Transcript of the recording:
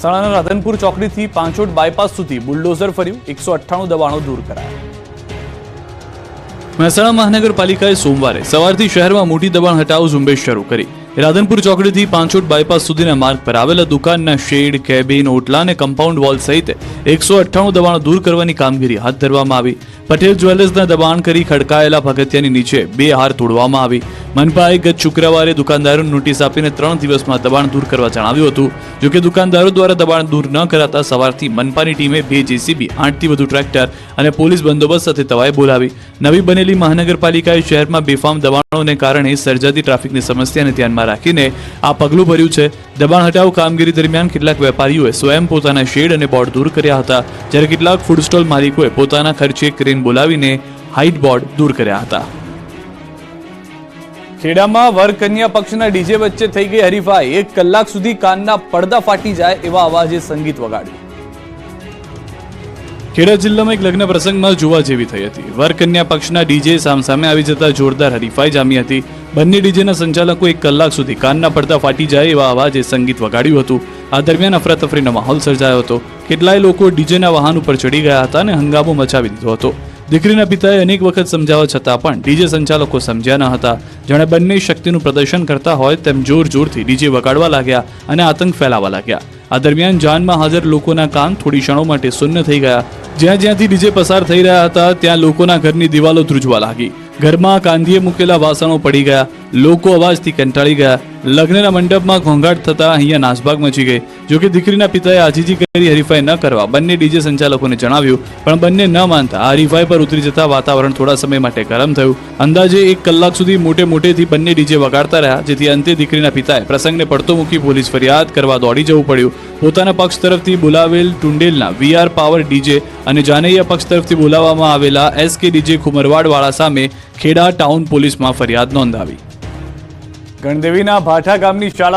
મહેસાણાના રાધનપુર ચોકડીથી પાંચોટ બાયપાસ સુધી બુલડોઝર ફર્યું, 198 દબાણો દૂર કરાયા. મહેસાણા મહાનગરપાલિકાએ સોમવારે સવારથી શહેરમાં મોટી દબાણ હટાવ ઝુંબેશ શરૂ કરી. રાધનપુર ચોકડીથી પાંચોટ બાયપાસ સુધીના માર્ગ પર આવેલા દુકાનના શેડ, કેબિન, ઓટલા અને કમ્પાઉન્ડ વોલ સહિત 198 દબાણો દૂર કરવાની કામગીરી હાથ ધરવામાં આવી. પટેલ જ્વેલર્સના દબાણ કરી ખડકાયેલા પગથિયાની નીચે 2 હાર તોડવામાં આવી. મનપાએ ગત શુક્રવારે દુકાનદારોને નોટિસ આપીને 3 દિવસમાં દબાણ દૂર કરવા જણાવ્યું હતું. જોકે દુકાનદારો દ્વારા દબાણ દૂર ન કરાતા સવારથી મનપાની ટીમે 2 જેસીબી, 8થી વધુ ટ્રેક્ટર અને પોલીસ બંદોબસ્ત સાથે તવાઈ બોલાવી. નવી બનેલી મહાનગરપાલિકાએ શહેરમાં બેફામ દબાણોને કારણે સર્જાતી ટ્રાફિકની સમસ્યાને ધ્યાનમાં રાખીને આ પગલું ભર્યું છે. દબાણ હટાવ કામગીરી દરમિયાન કેટલાક વેપારીઓએ સ્વયં પોતાના શેડ અને બોર્ડ દૂર કર્યા હતા, જ્યારે કેટલાક ફૂડ સ્ટોલ માલિકોએ પોતાના ખર્ચે ક્રેન બોલાવીને હાઇટ બોર્ડ દૂર કર્યા હતા. ખેડામાં વર કન્યા પક્ષના ડીજે વચ્ચે થઈ ગઈ હરીફાઈ. 1 કલાક સુધી કાનના પડદા ફાટી જાય એવા અવાજે સંગીત વગાડ્યું. ખેડા જિલ્લામાં એક લગ્ન પ્રસંગમાં જોવા જેવી થઈ હતી. વર કન્યા પક્ષના ડીજે સામસામે આવી જતા જોરદાર હરીફાઈ જામી હતી. બંને ડીજેના સંચાલકો 1 કલાક સુધી કાનના પડદા ફાટી જાય એવા અવાજે સંગીત વગાડ્યું હતું. આ દરમિયાન અફરાતફરીનો માહોલ સર્જાયો હતો. કેટલાય લોકો ડીજેના વાહન ઉપર ચડી ગયા હતા અને હંગામો મચાવી દીધો હતો. દીકરીના પિતાએ અનેક વખત સમજાવવા છતાં પણ ડીજે સંચાલકો સમજ્યા ન હતા. જાણે બંને શક્તિનું પ્રદર્શન કરતા હોય તેમ જોર જોરથી ડીજે વગાડવા લાગ્યા અને આતંક ફેલાવા લાગ્યા. આ દરમિયાન જાનમાં હાજર લોકોના કાન થોડી ક્ષણો માટે શૂન્ય થઈ ગયા. જ્યાંથી ડીજે પસાર થઈ રહ્યા હતા ત્યાં લોકોના ઘરની દિવાલો ધ્રુજવા લાગી. ઘરમાં કાંધીએ મૂકેલા વાસણો પડી ગયા. લોકો અવાજથી કંટાળી ગયા. લગ્નના મંડપમાં ઘોંઘાટ થતા અહીંયા નાસભાગ મચી ગઈ. જોકે દીકરીના પિતાએ આજીજી કરી હરીફાઈ ન કરવા બંને ડીજે સંચાલકોને જણાવ્યું, પણ બંને ન માનતા આ હરીફાઈ પર ઉતરી જતા વાતાવરણ થોડા સમય માટે ગરમ થયું. અંદાજે 1 કલાક સુધી મોટેથી બંને ડીજે વગાડતા રહ્યા, જેથી અંતે દીકરીના પિતાએ પ્રસંગને પડતો મૂકી પોલીસ ફરિયાદ કરવા દોડી જવું પડ્યું. પોતાના પક્ષ તરફથી બોલાવેલ ટુંડેલના VR પાવર ડીજે અને જાનૈયા પક્ષ તરફથી બોલાવવામાં આવેલા SK ડીજે ખુમરવાડવાળા સામે ખેડા ટાઉન પોલીસમાં ફરિયાદ નોંધાવી. ગણદેવીના ભાઠા ગામની શાળા